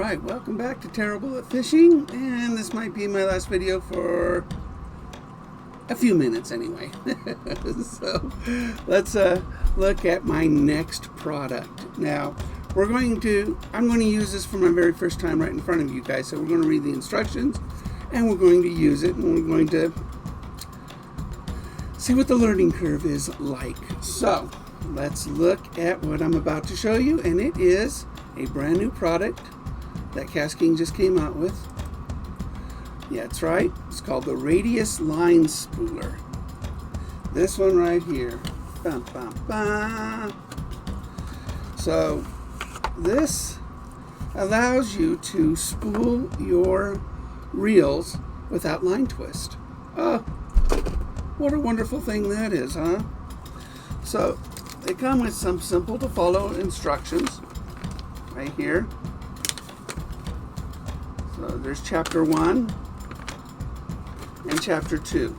Alright, welcome back to Terrible at Fishing, and this might be my last video for a few minutes anyway. So let's look at my next product. Now I'm going to use this for my very first time right in front of you guys, so we're going to read the instructions and we're going to use it and we're going to see what the learning curve is like. So let's look at what I'm about to show you, and it is a brand new product that Kastking just came out with. Yeah, that's right. It's called the Radius Line Spooler. This one right here. Bum, bum, bum. So this allows you to spool your reels without line twist. Oh, what a wonderful thing that is, huh? So they come with some simple to follow instructions right here. So there's chapter 1 and chapter 2.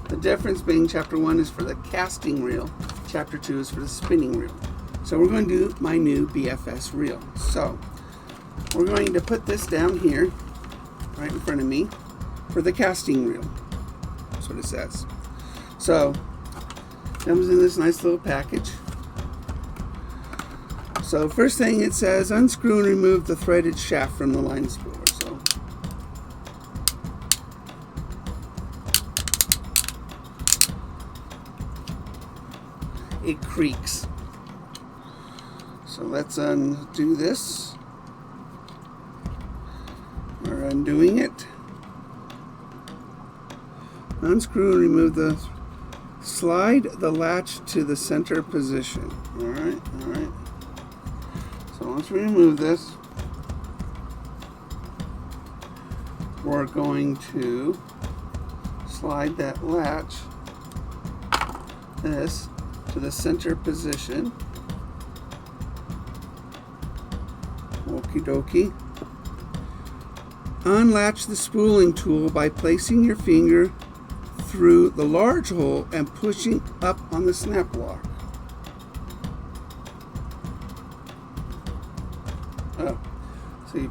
The difference being chapter 1 is for the casting reel, chapter 2 is for the spinning reel. So we're going to do my new BFS reel. So we're going to put this down here right in front of me for the casting reel. That's what it says. So it comes in this nice little package. So first thing it says, unscrew and remove the threaded shaft from the line spooler. So it creaks. So let's undo this. We're undoing it. Unscrew and remove the, slide the latch to the center position. All right. So once we remove this, we're going to slide that latch, this, to the center position. Okie dokie. Unlatch the spooling tool by placing your finger through the large hole and pushing up on the snap block. Oh, so you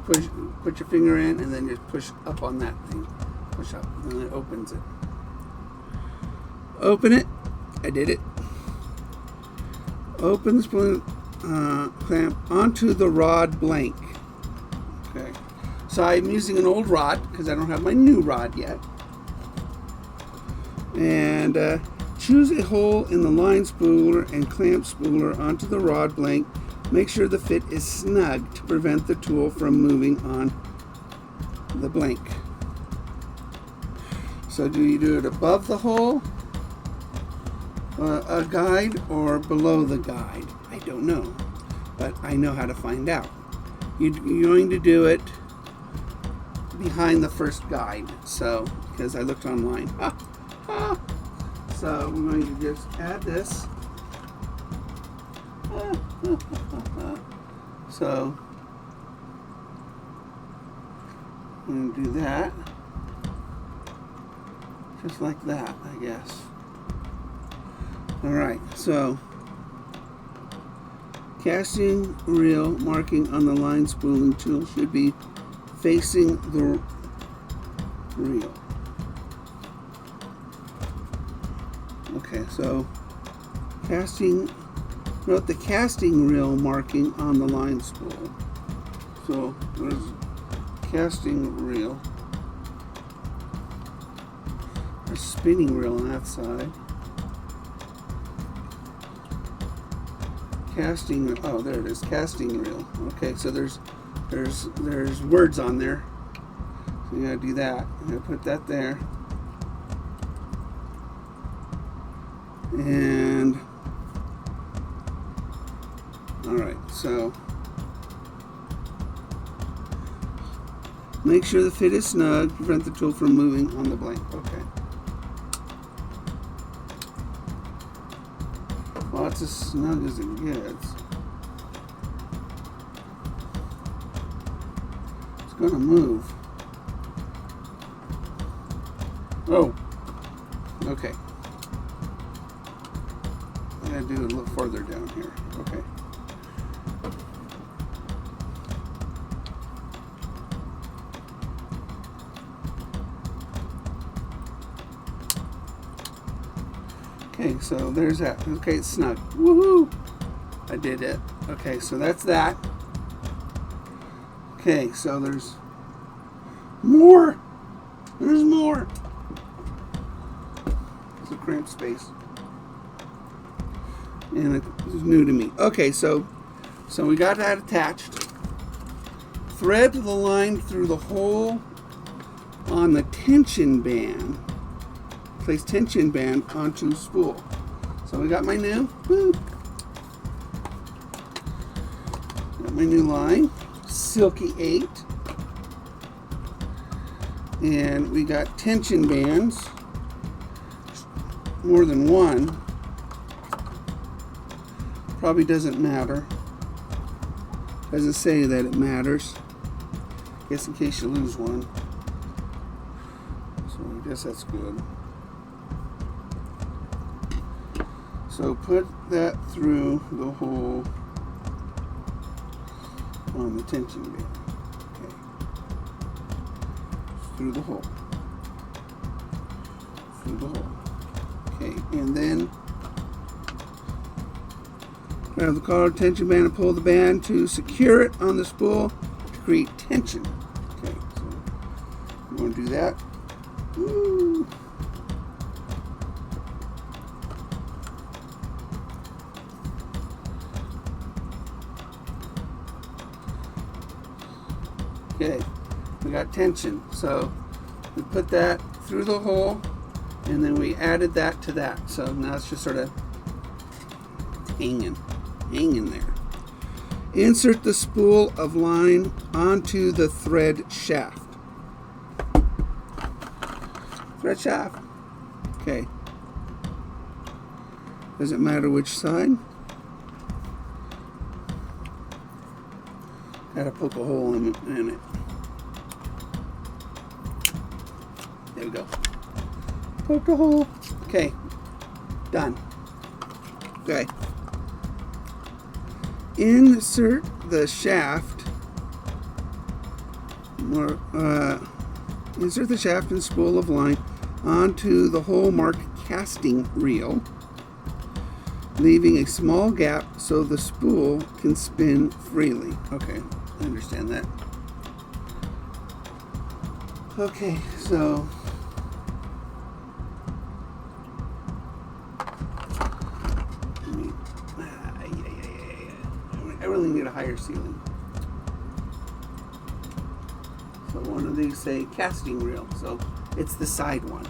put your finger in and then just push up on that thing. Push up and then it opens it. Open it. I did it. Open the spooling clamp onto the rod blank. Okay. So I'm using an old rod because I don't have my new rod yet. And choose a hole in the line spooler and clamp spooler onto the rod blank. Make sure the fit is snug to prevent the tool from moving on the blank. So do you do it above the hole, a guide, or below the guide? I don't know, but I know how to find out. You're going to do it behind the first guide. So, because I looked online. So I'm going to just add this. So I'm going to do that. Just like that, I guess. Alright, so casting reel marking on the line spooling tool should be facing the reel. Okay, so note the casting reel marking on the line spool. So there's casting reel. There's spinning reel on that side. Casting, oh there it is, casting reel. Okay, so there's words on there. So you gotta do that. I'm gonna put that there. And alright, so make sure the fit is snug, prevent the tool from moving on the blank. Okay. Well, it's as snug as it gets. It's gonna move. Oh, okay. I'm gonna do it a little further down here. Okay. Okay, so there's that. Okay, it's snug. Woohoo! I did it. Okay, so that's that. Okay, so there's more. There's more. It's a cramped space. And it's new to me. Okay, so we got that attached. Thread the line through the hole on the tension band. Place tension band onto spool. So we got my new, got my new line, Silky 8. And we got tension bands, more than one. Probably doesn't matter. Doesn't say that it matters. Guess in case you lose one. So I guess that's good. So put that through the hole on the tension band. Okay. Through the hole. Through the hole. Okay, and then grab the collar tension band and pull the band to secure it on the spool to create tension. Okay, so you want to do that. Woo. Okay, we got tension, so we put that through the hole and then we added that to that. So now it's just sort of hanging there. Insert the spool of line onto the thread shaft. Thread shaft. Okay. Does it matter which side? Gotta poke a hole in it. There we go. Poke a hole. Okay. Done. Okay. Insert the shaft. Insert the shaft and spool of line onto the hole marked casting reel, leaving a small gap so the spool can spin freely. Okay, I understand that. Okay, so I really need a higher ceiling. So one of these say casting reel, so it's the side one.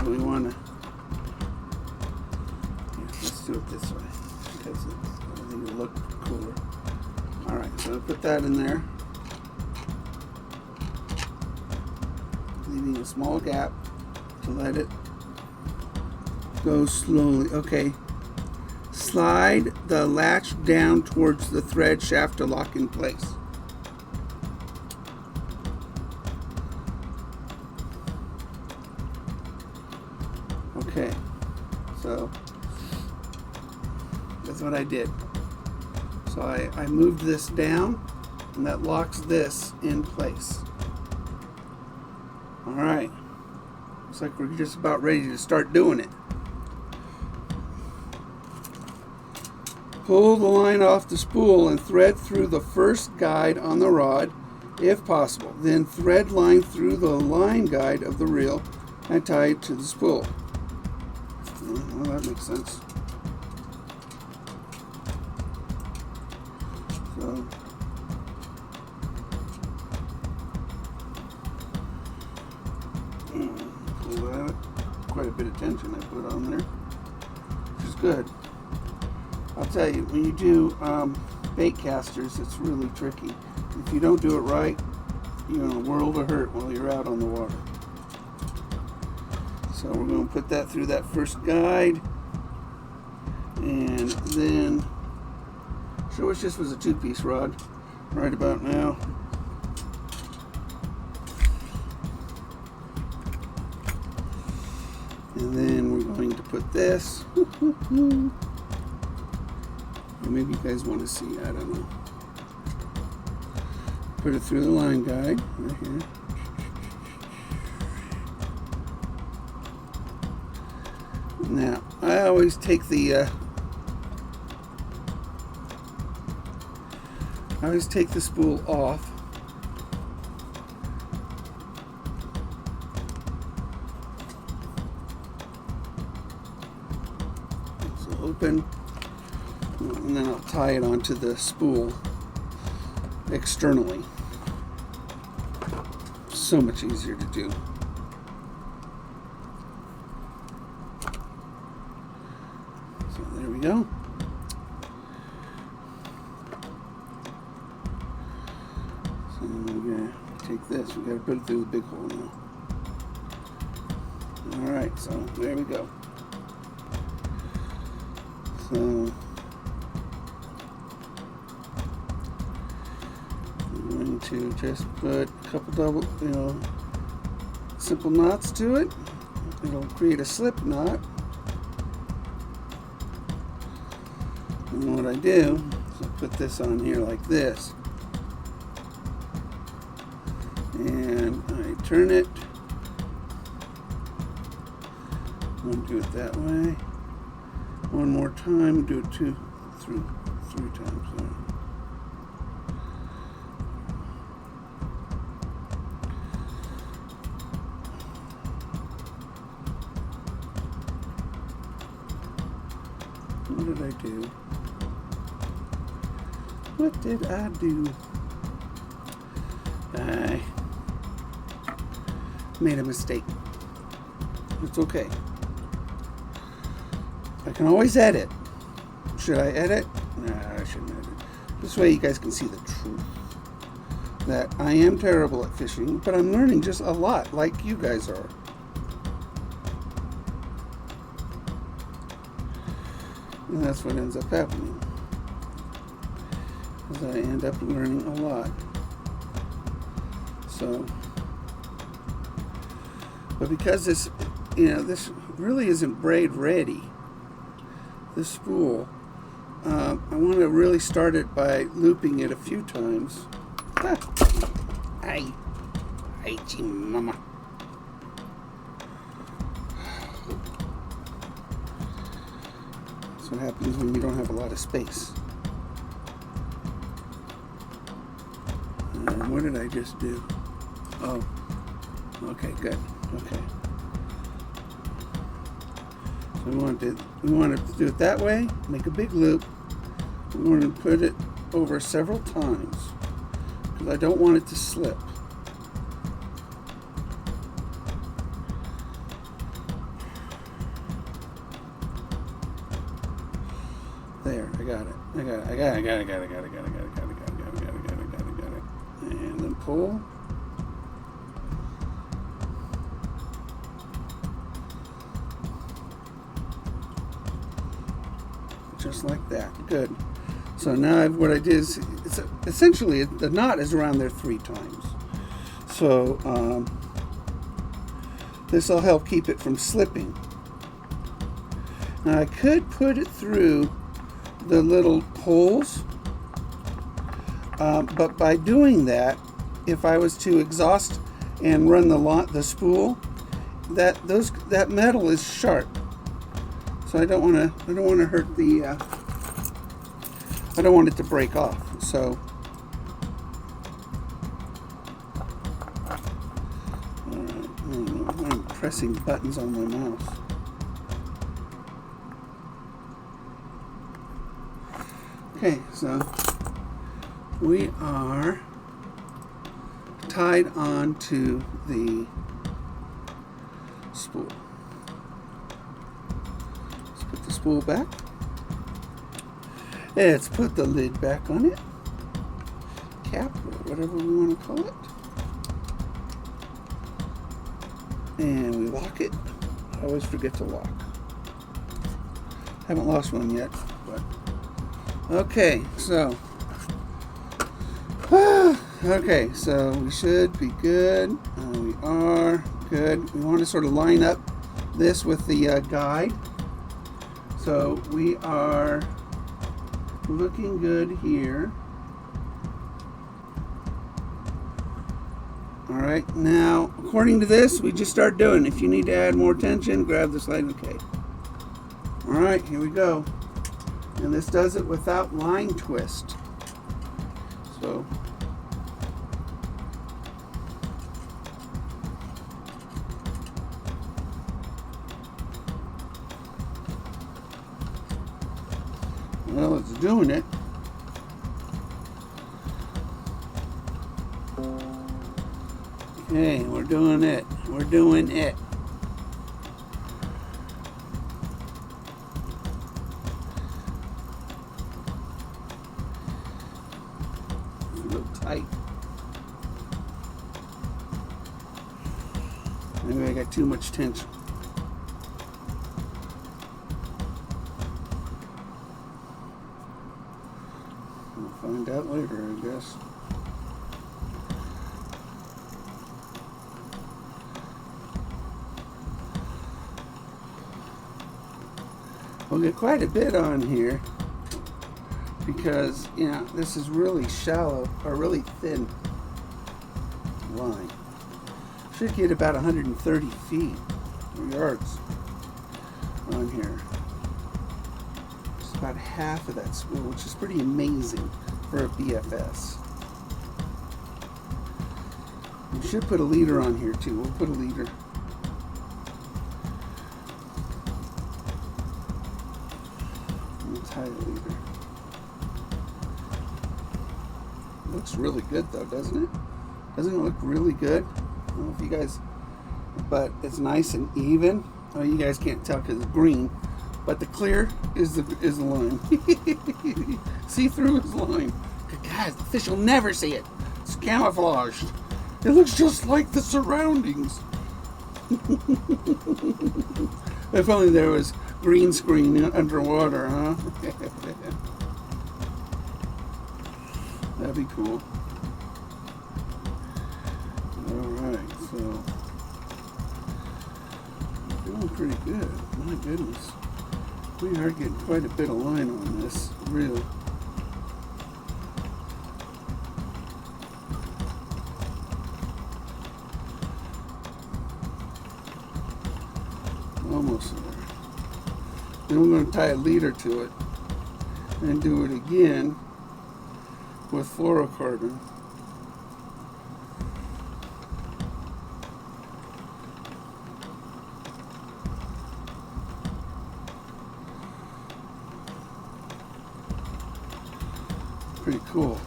So we want to, let's do it this way because I think it'll look cooler. All right, so put that in there, leaving a small gap to let it go slowly. Okay. Slide the latch down towards the thread shaft to lock in place. Okay, so that's what I did. So I moved this down and that locks this in place. All right, looks like we're just about ready to start doing it. Pull the line off the spool and thread through the first guide on the rod, if possible. Then thread line through the line guide of the reel and tie it to the spool. Well, that makes sense. So, pull that. Quite a bit of tension I put on there, which is good. I'll tell you, when you do bait casters, it's really tricky. If you don't do it right, you're in a world of hurt while you're out on the water. So we're going to put that through that first guide, and then, sure wish this was a 2-piece rod right about now. And then we're going to put this. Maybe you guys want to see, I don't know. Put it through the line guide right here. Now, I always take the spool off. It's open, and then I'll tie it onto the spool externally. So much easier to do. So there we go. So we're going to take this, we've got to put it through the big hole now. Alright, so there we go. So I'm going to just put a couple double, simple knots to it. It'll create a slip knot. And what I do is I put this on here like this. And I turn it. I'm going to do it that way. One more time, do it three times. What did I do? What did I do? I made a mistake. It's okay. I can always edit. Should I edit? Nah, I shouldn't edit. This way you guys can see the truth. That I am terrible at fishing, but I'm learning just a lot, like you guys are. And that's what ends up happening. Is I end up learning a lot. So, but because this, this really isn't braid ready, this spool, I want to really start it by looping it a few times. Ay, ay, mama. That's what happens when you don't have a lot of space. And what did I just do? Oh, okay, good. Okay. So we want to do it that way. Make a big loop. We want to put it over several times because I don't want it to slip. There, I got it. I got it. And then pull. Just like that. Good. So now what I did is, it's essentially the knot is around there 3 times. So this will help keep it from slipping. Now I could put it through the little holes, but by doing that, if I was to exhaust and run the spool, that metal is sharp. So I don't want to hurt the. I don't want it to break off. So. I'm pressing buttons on my mouse. Okay, so we are tied onto the spool. Let's put the spool back. Let's put the lid back on it. Cap, or whatever we want to call it. And we lock it. I always forget to lock. Haven't lost one yet, but okay, so okay, so we should be good. We are good. We want to sort of line up this with the guide. So we are looking good here. All right, now according to this, we just start doing. If you need to add more tension, grab the slide. Okay. Alright, here we go. And this does it without line twist. So well, it's doing it. Okay, we're doing it. We're doing it. It's a little tight. Maybe I got too much tension. We'll find out later, I guess. We'll get quite a bit on here because, you know, this is really shallow or really thin line. Should get about 130 feet or yards on here. Just about half of that spool, which is pretty amazing for a BFS. We should put a leader on here too. We'll put a leader. Leader. Looks really good though, doesn't it? Doesn't it look really good? I don't know if you guys, but it's nice and even. Oh, you guys can't tell because it's green, but the clear is the line. See through is line. Guys, the fish will never see it. It's camouflaged. It looks just like the surroundings. If only there was green screen underwater, huh? That'd be cool. Alright, so doing pretty good. My goodness. We are getting quite a bit of line on this reel. Almost there. Then we're going to tie a leader to it and do it again with fluorocarbon. Pretty cool.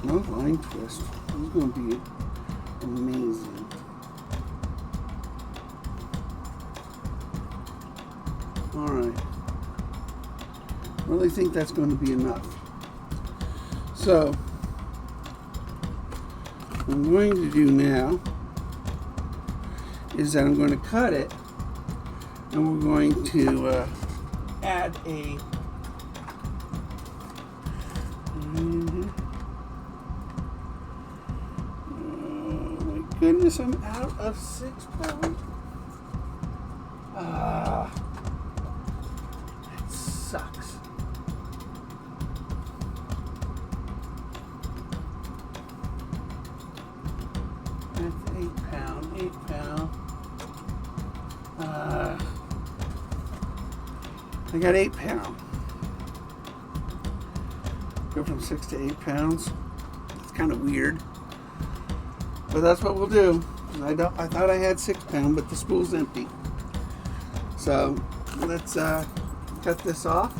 No line twist. This is going to be amazing. Alright, I really think that's going to be enough. So, what I'm going to do now is that I'm going to cut it and we're going to add a oh my goodness, I'm out of 6 pounds. Sucks. That's 8 pound. I got 8 pound. Go from 6 to 8 pounds. It's kind of weird, but that's what we'll do. I thought I had 6 pound, but the spool's empty. So let's cut this off.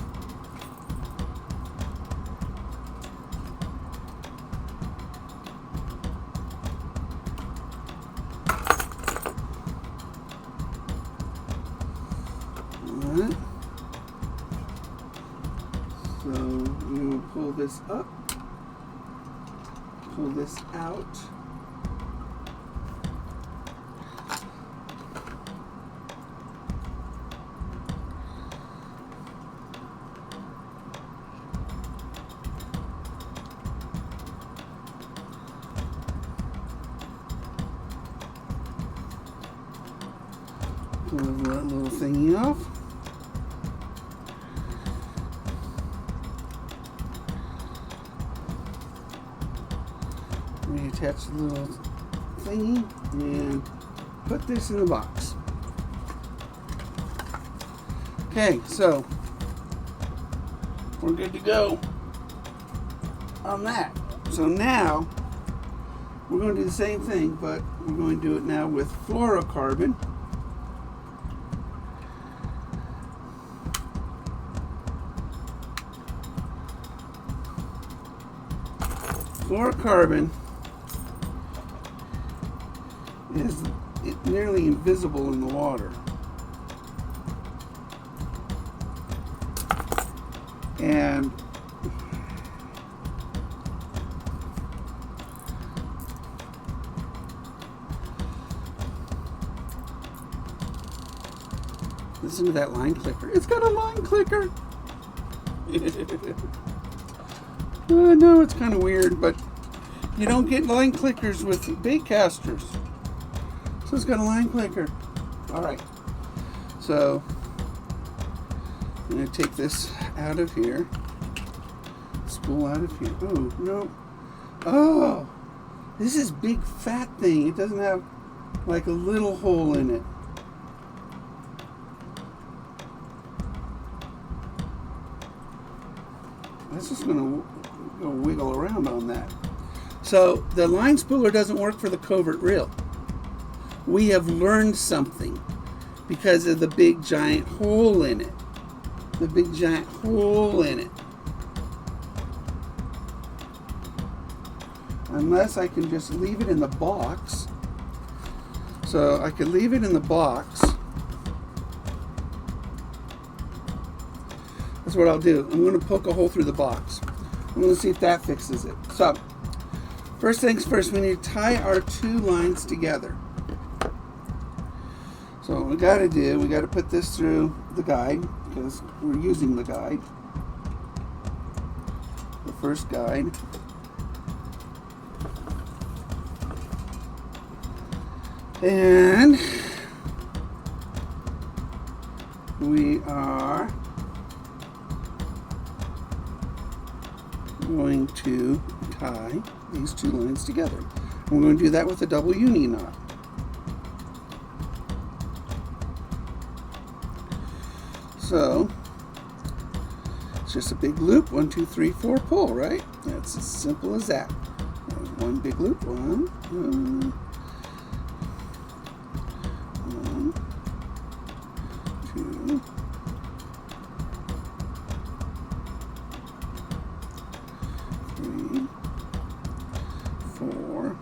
Alright. So we will pull this up, pull this out. Pull that little thingy off. Reattach the little thingy and put this in the box. Okay, so we're good to go on that. So now we're going to do the same thing, but we're going to do it now with fluorocarbon. Fluorocarbon is nearly invisible in the water. And listen to that line clicker. It's got a line clicker. I know it's kind of weird, but you don't get line clickers with bait casters. So it's got a line clicker. All right. So I'm going to take this out of here. Spool out of here. Oh, no. Oh, this is big fat thing. It doesn't have like a little hole in it. That's just going to go wiggle around on that. So the line spooler doesn't work for the covert reel. We have learned something because of the big giant hole in it. The big giant hole in it. Unless I can just leave it in the box. So I could leave it in the box. That's what I'll do. I'm going to poke a hole through the box. I'm going to see if that fixes it. So, first things first, we need to tie our two lines together. So what we got to do, we got to put this through the guide because we're using the guide. The first guide. And we are going to tie these two lines together. And we're going to do that with a double uni knot. So it's just a big loop, 1, 2, 3, 4, pull, right? That's as simple as that. There's one big loop, one, 2, 3, 4.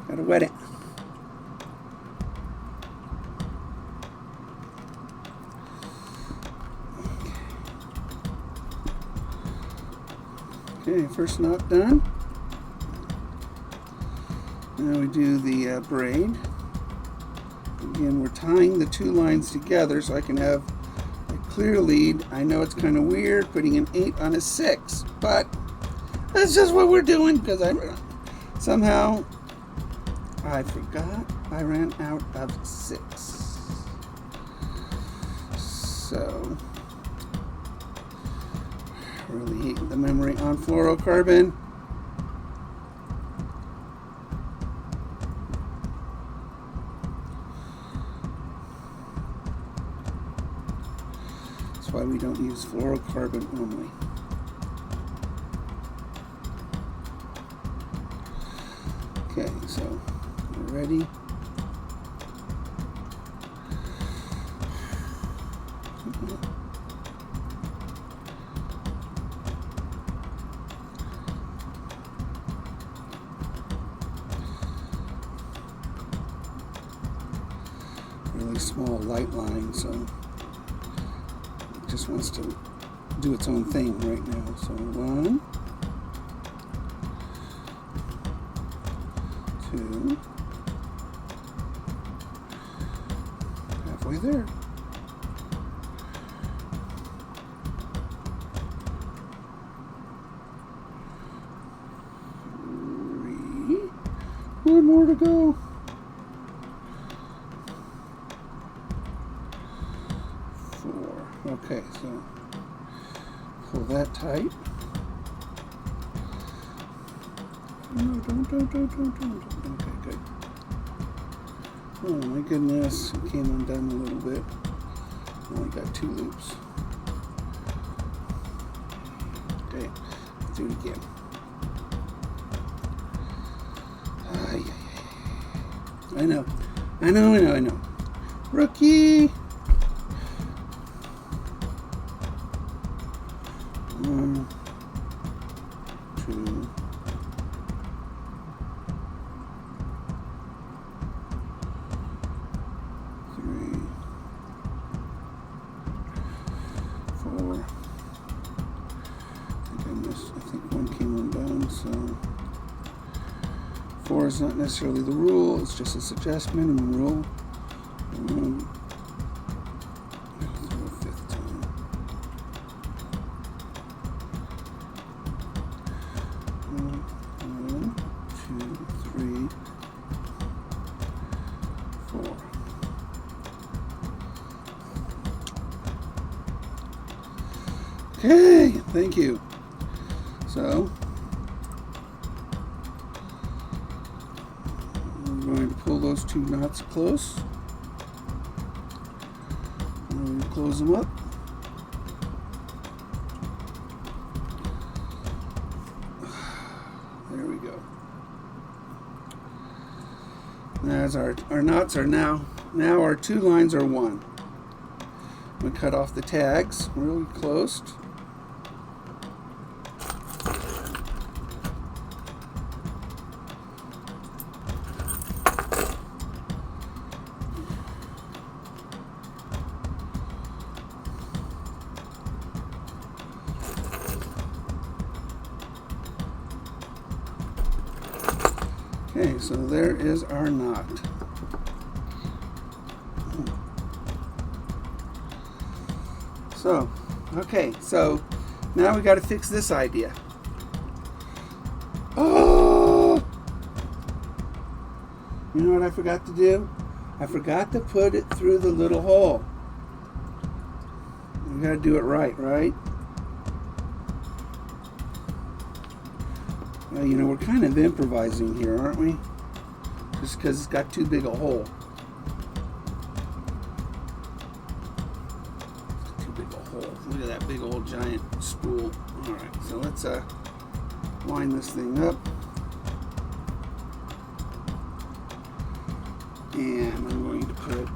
Gotta wet it. Okay, first knot done. Now we do the braid. Again, we're tying the two lines together so I can have a clear lead. I know it's kind of weird putting an 8 on a 6, but that's just what we're doing because somehow I forgot I ran out of 6. So, really hate the memory on fluorocarbon. That's why we don't use fluorocarbon only. Okay, so we're ready. Really small light line, so it just wants to do its own thing right now. So 1, 2, halfway there. 3, 1 more to go. 4. Okay, so pull that tight. No, don't. Okay, good. Oh my goodness, it came undone a little bit. Only got 2 loops. Okay, let's do it again. I know. Rookie! 1, 2, 3, 4. I think 1 came undone, so 4 is not necessarily the rule, it's just a suggestion, minimum rule. Through a 5th time. 1, 2, 3, 4. Okay, thank you. So, I'm going to pull those 2 knots close. And close them up. There we go. As our knots are now our 2 lines are 1. I'm going to cut off the tags really close. Okay, so there is our knot. So, okay, so now we got to fix this idea. Oh! You know what I forgot to do? I forgot to put it through the little hole. We got to do it right, right? Well, you know, we're kind of improvising here, aren't we? Just because it's got too big a hole. Too big a hole. Look at that big old giant spool. Alright, so let's line this thing up. And I'm going to put...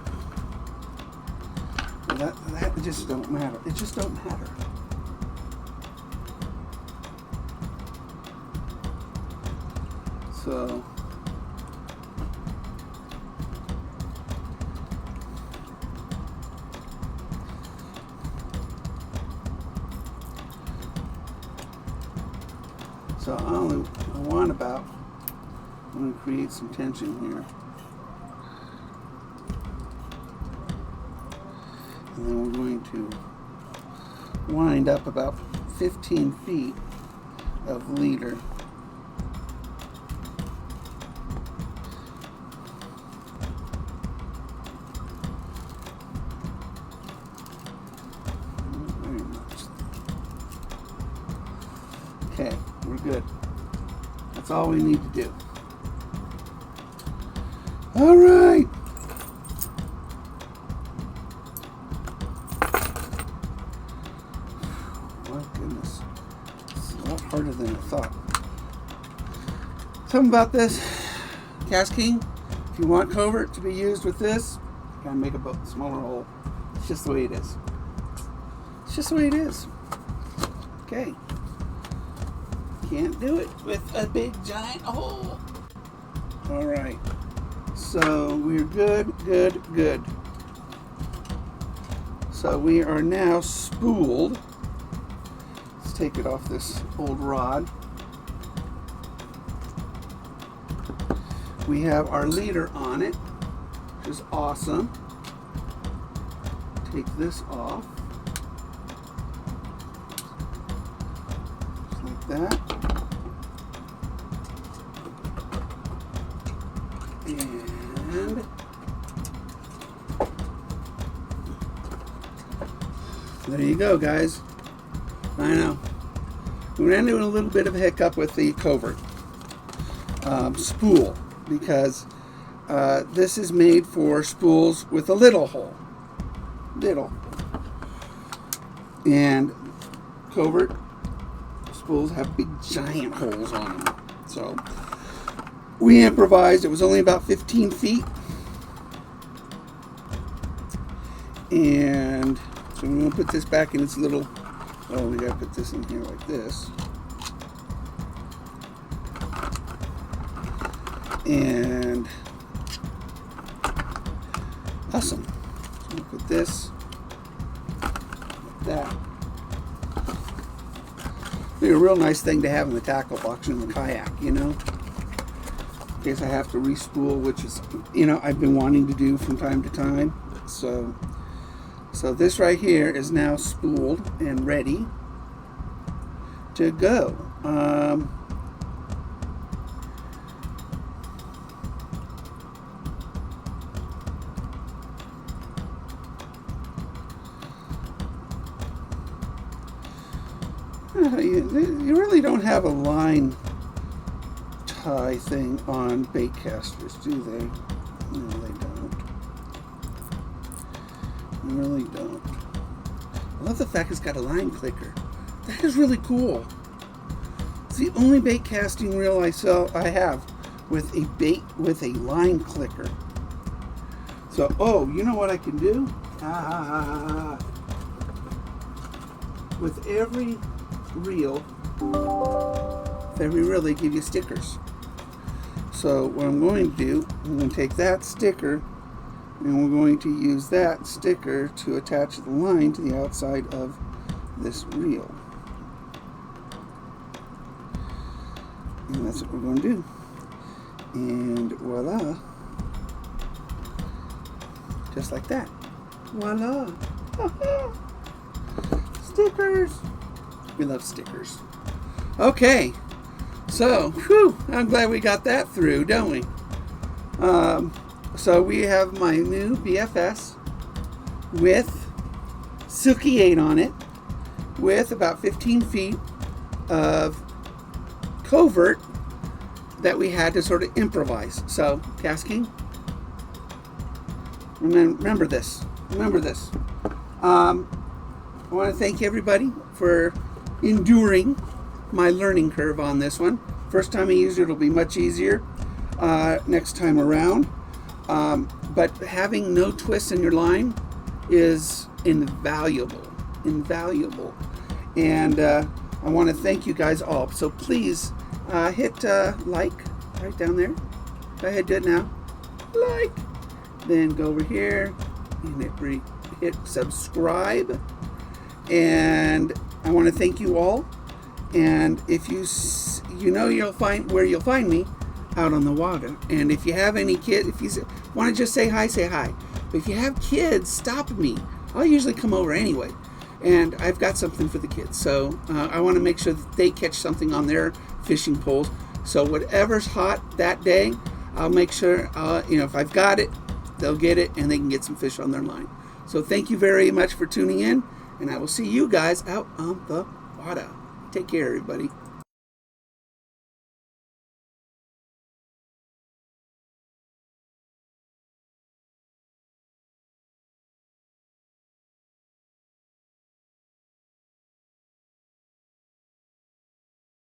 Well, that just don't matter. It just don't matter. So I want about, I'm going to create some tension here. And then we're going to wind up about 15 feet of leader. Okay, we're good. That's all we need to do. All right. My goodness. It's a lot harder than I thought. Something about this Kastking, if you want covert to be used with this, you gotta make a smaller hole. It's just the way it is. It's just the way it is. Okay. Can't do it with a big giant hole. All right, so we're good. So we are now spooled. Let's take it off this old rod. We have our leader on it, which is awesome. Take this off, just like that. And there you go, guys. I know. We ran into a little bit of a hiccup with the covert spool because This is made for spools with a little hole. Little. And covert spools have big giant holes on them. So we improvised. It was only about 15 feet. And so we're going to put this back in its little, oh, we got to put this in here like this. And awesome. So we'll put this like that. Be a real nice thing to have in the tackle box in the kayak, you know, in case I have to re-spool, which is, you know, I've been wanting to do from time to time. So this right here is now spooled and ready to go. You really don't have a line tie thing on bait casters, do they? No, they don't. They really don't. I love the fact it's got a line clicker. That is really cool. It's the only bait casting reel I have with a bait with a line clicker. So, oh, you know what I can do? With every reel, they give you stickers. So what I'm going to do, I'm going to take that sticker and we're going to use that sticker to attach the line to the outside of this reel. And that's what we're going to do. And voila. Just like that. Voila. Stickers. We love stickers. Okay. So, whew, I'm glad we got that through, don't we? So we have my new BFS with Silky 8 on it, with about 15 feet of covert that we had to sort of improvise. So, Kastking, remember this. Remember this. I want to thank everybody for enduring my learning curve on this one. First time I use it, it'll be much easier next time around. But having no twists in your line is invaluable. Invaluable. And I want to thank you guys all. So please hit like right down there. Go ahead, do it now. Like. Then go over here and hit subscribe. And I want to thank you all. And if you know you'll find where you'll find me, out on the water. And if you have any kids, if you want to just say hi, say hi. But if you have kids, stop me. I'll usually come over anyway. And I've got something for the kids. So I want to make sure that they catch something on their fishing poles. So whatever's hot that day, I'll make sure, if I've got it, they'll get it and they can get some fish on their line. So thank you very much for tuning in. And I will see you guys out on the water. Take care, everybody.